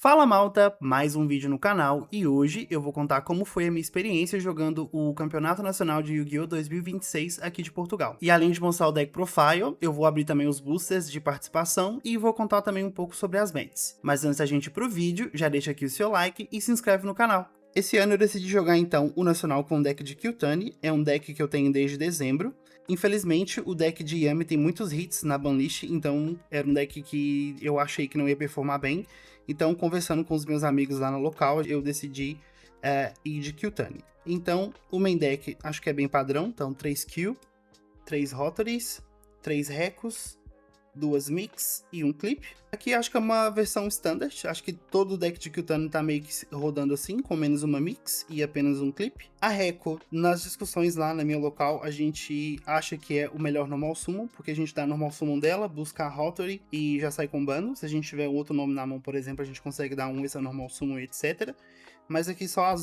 Fala malta, mais um vídeo no canal e hoje eu vou contar como foi a minha experiência jogando o Campeonato Nacional de Yu-Gi-Oh! 2026 aqui de Portugal. E além de mostrar o deck profile, eu vou abrir também os boosters de participação e vou contar também um pouco sobre as bands. Mas antes da gente ir pro vídeo, já deixa aqui o seu like e se inscreve no canal. Esse ano eu decidi jogar então o Nacional com o deck de Qtani, é um deck que eu tenho desde dezembro. Infelizmente, o deck de Yami tem muitos hits na banlist, então era um deck que eu achei que não ia performar bem. Então, conversando com os meus amigos lá no local, eu decidi ir de Qtani. Então, o main deck acho que é bem padrão, então 3 Q, 3 Rotaries, 3 Recos, 2 Mix e um Clip. Aqui acho que é uma versão standard, acho que todo o deck de Qtani tá meio que rodando assim, com menos uma Mix e apenas um Clip. A Reco, nas discussões lá na minha local, a gente acha que é o melhor Normal Summon, porque a gente dá Normal Summon dela, busca a Rotary e já sai combando. Se a gente tiver outro nome na mão, por exemplo, a gente consegue dar um extra Normal Summon, etc. Mas aqui só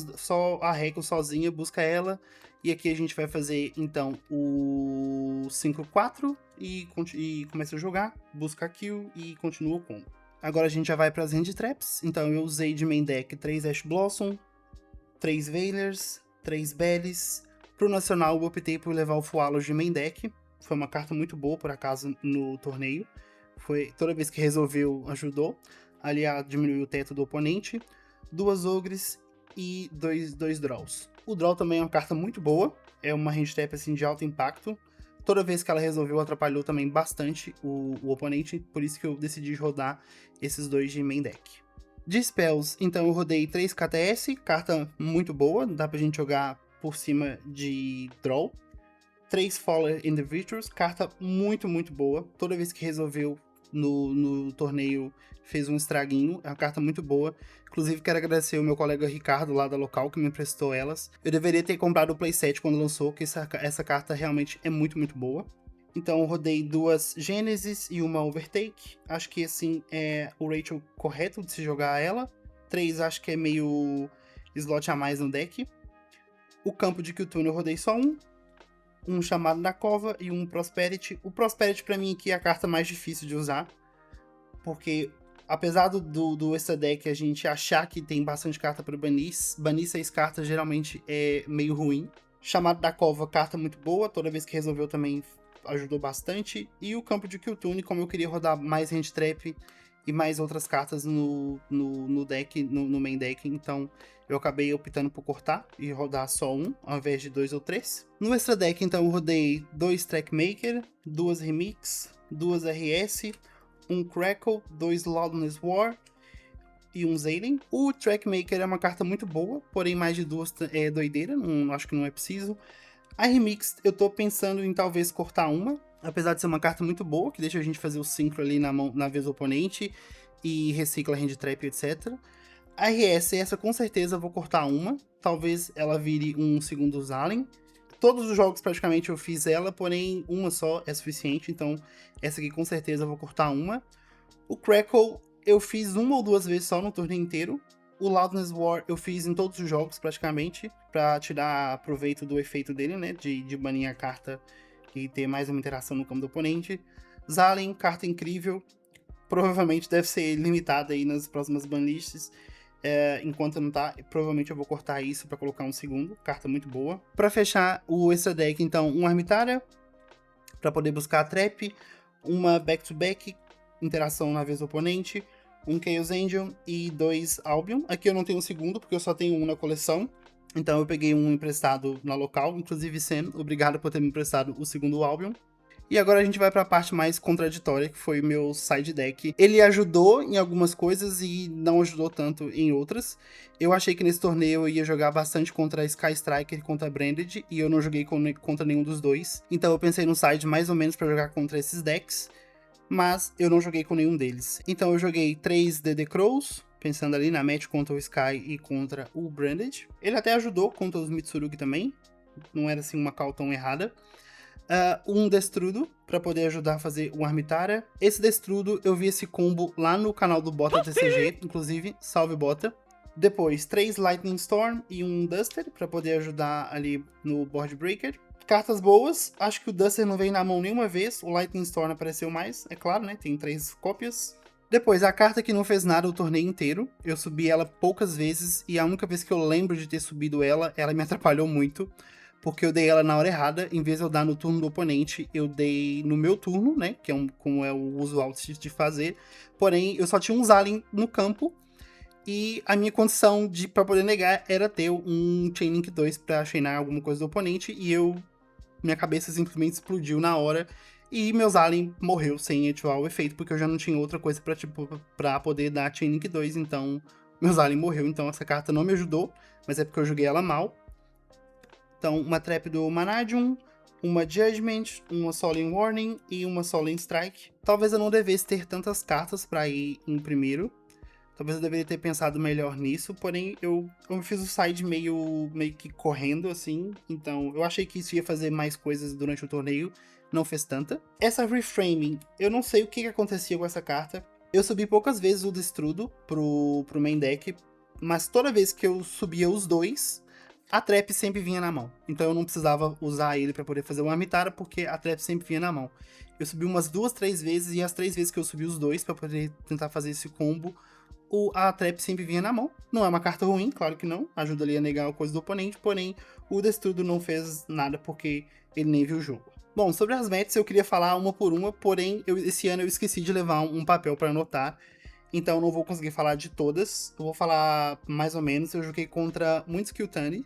a Reco sozinha busca ela. E aqui a gente vai fazer, então, o 5-4 e começa a jogar, busca a kill e continua o combo. Agora a gente já vai para as Hand Traps. Então eu usei de main deck 3 Ash Blossom, 3 Veilers, 3 Bellies. Pro Nacional eu optei por levar o Fualos de main deck. Foi uma carta muito boa, por acaso, no torneio. Toda vez que resolveu, ajudou ali a diminuir o teto do oponente. 2 Ogres e 2 Draws. O Draw também é uma carta muito boa, é uma range trap assim, de alto impacto. Toda vez que ela resolveu, atrapalhou também bastante o oponente, por isso que eu decidi rodar esses dois de main deck. De spells, então eu rodei 3 KTS, carta muito boa, dá pra gente jogar por cima de Draw. 3 Faller Individuals, carta muito boa, toda vez que resolveu no torneio fez um estraguinho, é uma carta muito boa. Inclusive quero agradecer o meu colega Ricardo lá da local que me emprestou elas. Eu deveria ter comprado o playset quando lançou, que essa carta realmente é muito boa. Então eu rodei 2 Genesis e uma Overtake. Acho que assim é o ratio correto de se jogar ela. 3 acho que é meio slot a mais no deck. O campo de Qtani eu rodei só um Chamado da Cova e um Prosperity. O Prosperity pra mim aqui é a carta mais difícil de usar, porque apesar do extra deck a gente achar que tem bastante carta para banir 6 cartas geralmente é meio ruim. Chamado da Cova, carta muito boa, toda vez que resolveu também ajudou bastante. E o campo de Qtani, como eu queria rodar mais Hand Trap e mais outras cartas no deck, no main deck, então eu acabei optando por cortar e rodar só um, ao invés de 2 ou 3. No extra deck, então, eu rodei 2 Trackmaker, 2 Remix, 2 RS, um Crackle, 2 Loudness War e um Zayden. O Trackmaker é uma carta muito boa, porém mais de 2 é doideira, acho que não é preciso. A Remix, eu tô pensando em talvez cortar uma, apesar de ser uma carta muito boa, que deixa a gente fazer o synchro ali na vez do oponente e recicla hand trap, etc. A RS, essa com certeza eu vou cortar uma, talvez ela vire um segundo Zalen. Todos os jogos praticamente eu fiz ela, porém uma só é suficiente, então essa aqui com certeza eu vou cortar uma. O Crackle eu fiz uma ou 2 vezes só no torneio inteiro. O Loudness War eu fiz em todos os jogos praticamente, pra tirar proveito do efeito dele, né, de banir a carta e ter mais uma interação no campo do oponente. Zalen, carta incrível, provavelmente deve ser limitada aí nas próximas banlists. Enquanto não tá, provavelmente eu vou cortar isso pra colocar um segundo, carta muito boa. Pra fechar o extra deck, então, um Armitária, pra poder buscar a trap, uma back-to-back, interação na vez do oponente, um Chaos Angel e 2 Albion. Aqui eu não tenho o segundo, porque eu só tenho um na coleção, então eu peguei um emprestado na local, inclusive Sen, obrigado por ter me emprestado o segundo Albion. E agora a gente vai para a parte mais contraditória, que foi o meu side deck. Ele ajudou em algumas coisas e não ajudou tanto em outras. Eu achei que nesse torneio eu ia jogar bastante contra Sky Striker e contra Branded, e eu não joguei contra nenhum dos dois. Então eu pensei no side mais ou menos para jogar contra esses decks, mas eu não joguei com nenhum deles. Então eu joguei 3 DD Crows, pensando ali na match contra o Sky e contra o Branded. Ele até ajudou contra os Mitsurugi também, não era assim uma call tão errada. Um Destrudo, para poder ajudar a fazer o Armitária. Esse Destrudo, eu vi esse combo lá no canal do Bota TCG, inclusive, salve Bota. Depois, 3 Lightning Storm e um Duster, para poder ajudar ali no Board Breaker. Cartas boas, acho que o Duster não veio na mão nenhuma vez, o Lightning Storm apareceu mais, é claro, né, tem 3 cópias. Depois, a carta que não fez nada o torneio inteiro. Eu subi ela poucas vezes e a única vez que eu lembro de ter subido ela, ela me atrapalhou muito. Porque eu dei ela na hora errada, em vez de eu dar no turno do oponente, eu dei no meu turno, né? Que é como é o usual de fazer. Porém, eu só tinha um Zalin no campo. E a minha condição pra poder negar era ter um Chainlink 2 pra chainar alguma coisa do oponente. E minha cabeça simplesmente explodiu na hora. E meu Zalin morreu sem ativar o efeito, porque eu já não tinha outra coisa pra poder dar Chainlink 2. Então, meu Zalin morreu. Então, essa carta não me ajudou, mas é porque eu joguei ela mal. Então, uma Trap do Manadium, uma Judgment, uma Solemn Warning e uma Solemn Strike. Talvez eu não devesse ter tantas cartas pra ir em primeiro. Talvez eu deveria ter pensado melhor nisso, porém eu fiz o side meio que correndo, assim. Então, eu achei que isso ia fazer mais coisas durante o torneio, não fez tanta. Essa Reframing, eu não sei o que acontecia com essa carta. Eu subi poucas vezes o Destrudo pro main deck, mas toda vez que eu subia os dois, a Trap sempre vinha na mão. Então eu não precisava usar ele pra poder fazer uma Armitara, porque a Trap sempre vinha na mão. Eu subi umas 2, 3 vezes, e as 3 vezes que eu subi os dois pra poder tentar fazer esse combo, a Trap sempre vinha na mão. Não é uma carta ruim, claro que não. Ajuda ali a negar a coisa do oponente, porém o Destrudo não fez nada porque ele nem viu o jogo. Bom, sobre as metas eu queria falar uma por uma, porém esse ano eu esqueci de levar um papel pra anotar. Então eu não vou conseguir falar de todas. Eu vou falar mais ou menos. Eu joguei contra muitos Qtani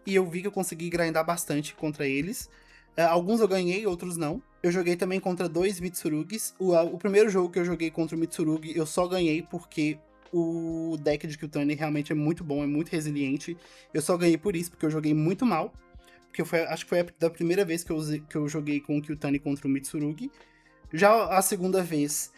e eu vi que eu consegui grindar bastante contra eles. Alguns eu ganhei, outros não. Eu joguei também contra 2 Mitsurugis. O primeiro jogo que eu joguei contra o Mitsurugi, eu só ganhei porque o deck de Qtani realmente é muito bom, é muito resiliente. Eu só ganhei por isso, porque eu joguei muito mal. Porque acho que foi da primeira vez que eu joguei com o Qtani contra o Mitsurugi. Já a segunda vez,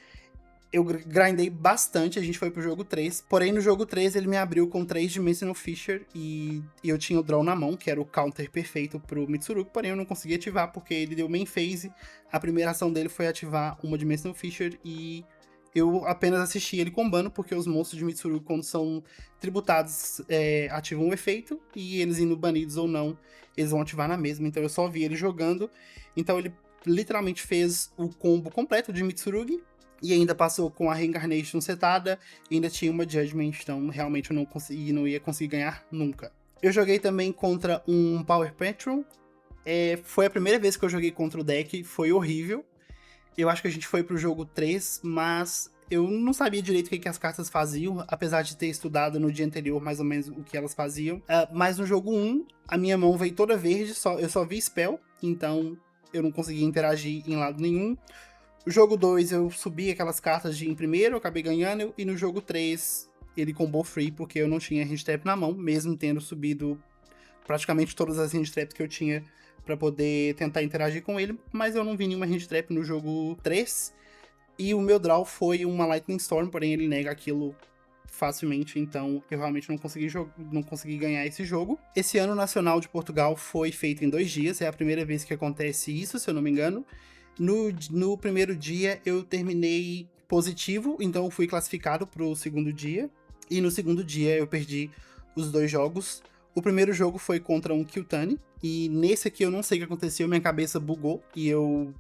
eu grindei bastante, a gente foi pro jogo 3. Porém, no jogo 3, ele me abriu com 3 Dimensional Fissure e eu tinha o draw na mão, que era o counter perfeito pro Mitsurugi. Porém, eu não consegui ativar, porque ele deu main phase. A primeira ação dele foi ativar uma Dimensional Fissure e eu apenas assisti ele combando, porque os monstros de Mitsurugi, quando são tributados, ativam um efeito, e eles indo banidos ou não, eles vão ativar na mesma. Então eu só vi ele jogando. Então ele literalmente fez o combo completo de Mitsurugi, e ainda passou com a Reincarnation setada, e ainda tinha uma Judgment, então realmente eu não ia conseguir ganhar nunca. Eu joguei também contra um Power Patrol. Foi a primeira vez que eu joguei contra o deck, foi horrível. Eu acho que a gente foi pro jogo 3, mas eu não sabia direito o que as cartas faziam, apesar de ter estudado no dia anterior mais ou menos o que elas faziam. Mas no jogo 1, a minha mão veio toda verde, eu só vi spell, então eu não conseguia interagir em lado nenhum. No jogo 2, eu subi aquelas cartas de em primeiro, eu acabei ganhando, e no jogo 3, ele combou free, porque eu não tinha hand trap na mão, mesmo tendo subido praticamente todas as hand traps que eu tinha pra poder tentar interagir com ele, mas eu não vi nenhuma hand trap no jogo 3, e o meu draw foi uma Lightning Storm, porém ele nega aquilo facilmente, então eu realmente não consegui ganhar esse jogo. Esse ano o Nacional de Portugal foi feito em 2 dias, é a primeira vez que acontece isso, se eu não me engano. No primeiro dia eu terminei positivo, então eu fui classificado pro segundo dia, e no segundo dia eu perdi os 2 jogos. O primeiro jogo foi contra um Qtani, e nesse aqui eu não sei o que aconteceu, minha cabeça bugou, e eu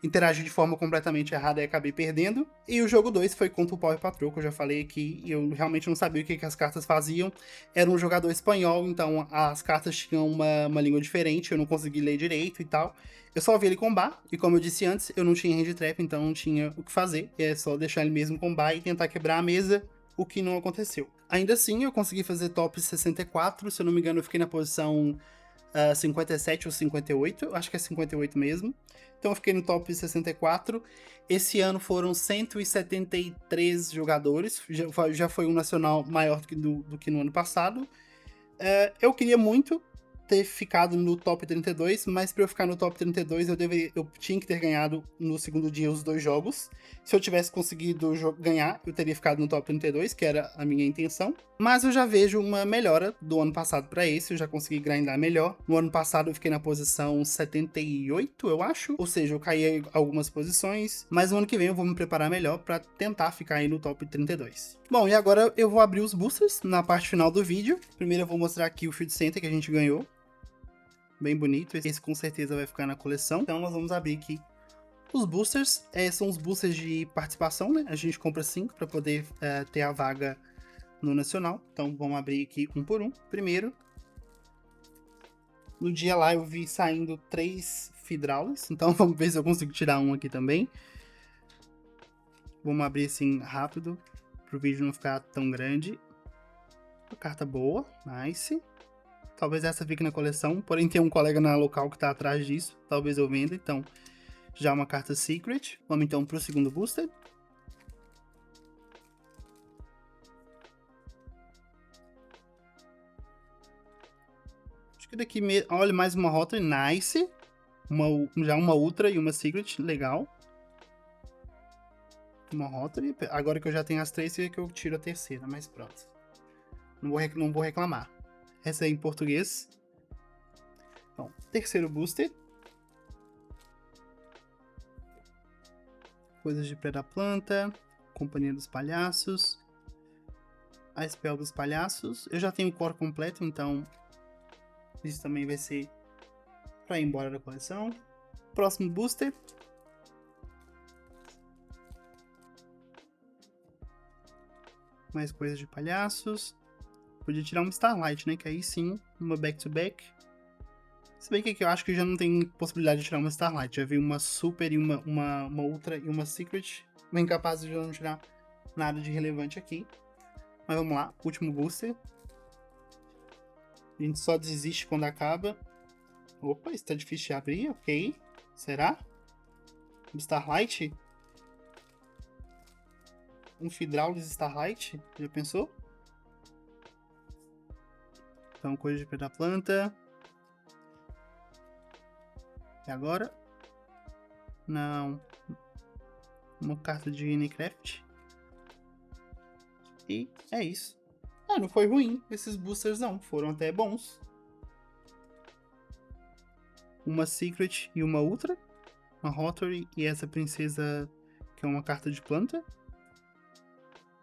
interagi de forma completamente errada e acabei perdendo. E o jogo 2 foi contra o Power Patrol, que eu já falei aqui, e eu realmente não sabia o que as cartas faziam. Era um jogador espanhol, então as cartas tinham uma língua diferente, eu não consegui ler direito e tal. Eu só vi ele combar, e como eu disse antes, eu não tinha hand trap, então não tinha o que fazer. É só deixar ele mesmo combar e tentar quebrar a mesa, o que não aconteceu. Ainda assim, eu consegui fazer top 64, se eu não me engano eu fiquei na posição 57 ou 58, acho que é 58 mesmo. Então eu fiquei no top 64. Esse ano foram 173 jogadores, já foi um nacional maior do que no ano passado. Eu queria muito ter ficado no top 32, mas para eu ficar no top 32 eu tinha que ter ganhado no segundo dia os 2 jogos. Se eu tivesse conseguido ganhar, eu teria ficado no top 32, que era a minha intenção. Mas eu já vejo uma melhora do ano passado para esse, eu já consegui grindar melhor. No ano passado eu fiquei na posição 78, eu acho, ou seja, eu caí algumas posições, mas no ano que vem eu vou me preparar melhor para tentar ficar aí no top 32. Bom, e agora eu vou abrir os boosters na parte final do vídeo. Primeiro eu vou mostrar aqui o Field Center que a gente ganhou. Bem bonito, esse com certeza vai ficar na coleção. Então nós vamos abrir aqui Os boosters são os boosters de participação, né? A gente compra 5 para poder ter a vaga no Nacional. Então vamos abrir aqui um por um. Primeiro, no dia lá eu vi saindo 3 Fidraulis, então vamos ver se eu consigo tirar um aqui também. Vamos abrir assim rápido, para o vídeo não ficar tão grande. Uma carta boa, nice. Talvez essa fique na coleção, porém tem um colega na local que tá atrás disso, talvez eu venda, então já uma carta Secret. Vamos então pro segundo booster. Acho que daqui, olha, mais uma rota, nice. Já uma Ultra e uma Secret, legal. Uma rota, agora que eu já tenho as 3, é que eu tiro a terceira, mas pronto. Não vou reclamar. Essa é em português. Então, terceiro booster. Coisas de Pré da Planta, Companhia dos Palhaços, a Spell dos Palhaços. Eu já tenho o core completo, então isso também vai ser para ir embora da coleção. Próximo booster. Mais coisas de palhaços. Podia tirar uma Starlight, né? Que aí sim, uma back-to-back. Se bem que aqui eu acho que já não tem possibilidade de tirar uma Starlight. Já vi uma Super e uma Ultra e uma Secret. Bem capaz de eu não tirar nada de relevante aqui. Mas vamos lá, último booster. A gente só desiste quando acaba. Opa, isso tá difícil de abrir, ok. Será? Um Starlight? Um Fidraulis Starlight? Já pensou? Então, coisa de pé da planta. E agora? Não. Uma carta de Minecraft. E é isso. Ah, não foi ruim. Esses boosters não. Foram até bons. Uma Secret e uma Ultra. Uma Rotary e essa princesa que é uma carta de planta.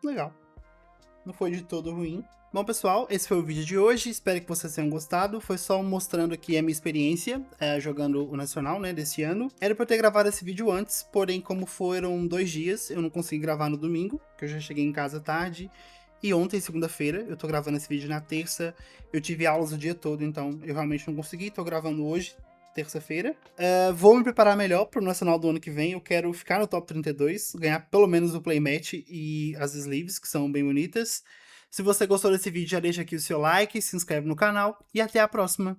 Legal. Não foi de todo ruim. Bom, pessoal, esse foi o vídeo de hoje. Espero que vocês tenham gostado. Foi só mostrando aqui a minha experiência jogando o Nacional, né, desse ano. Era pra eu ter gravado esse vídeo antes, porém, como foram 2 dias, eu não consegui gravar no domingo, que eu já cheguei em casa tarde. E ontem, segunda-feira, eu tô gravando esse vídeo na terça. Eu tive aulas o dia todo, então eu realmente não consegui. Tô gravando hoje, terça-feira. Vou me preparar melhor pro Nacional do ano que vem. Eu quero ficar no top 32, ganhar pelo menos o playmatch e as sleeves, que são bem bonitas. Se você gostou desse vídeo, já deixa aqui o seu like, se inscreve no canal e até a próxima!